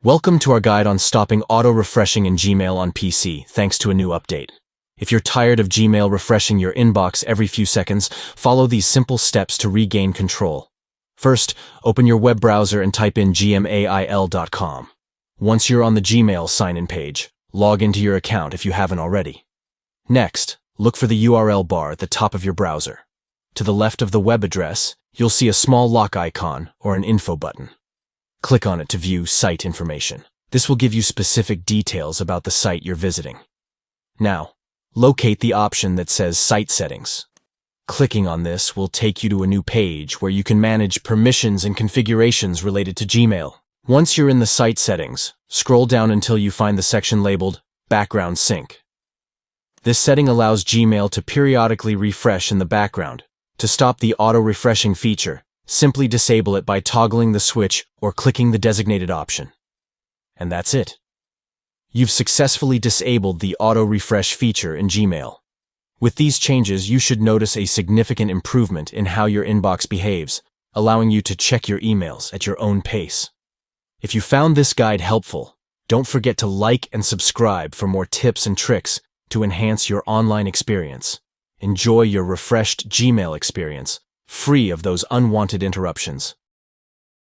Welcome to our guide on stopping auto-refreshing in Gmail on PC, thanks to a new update. If you're tired of Gmail refreshing your inbox every few seconds, follow these simple steps to regain control. First, open your web browser and type in gmail.com. Once you're on the Gmail sign-in page, log into your account if you haven't already. Next, look for the URL bar at the top of your browser. To the left of the web address, you'll see a small lock icon or an info button. Click on it to view site information. This will give you specific details about the site you're visiting. Now, locate the option that says Site Settings. Clicking on this will take you to a new page where you can manage permissions and configurations related to Gmail. Once you're in the site settings, scroll down until you find the section labeled Background Sync. This setting allows Gmail to periodically refresh in the background. To stop the auto-refreshing feature, simply disable it by toggling the switch or clicking the designated option. And that's it. You've successfully disabled the auto-refresh feature in Gmail. With these changes, you should notice a significant improvement in how your inbox behaves, allowing you to check your emails at your own pace. If you found this guide helpful, don't forget to like and subscribe for more tips and tricks to enhance your online experience. Enjoy your refreshed Gmail experience, free of those unwanted interruptions.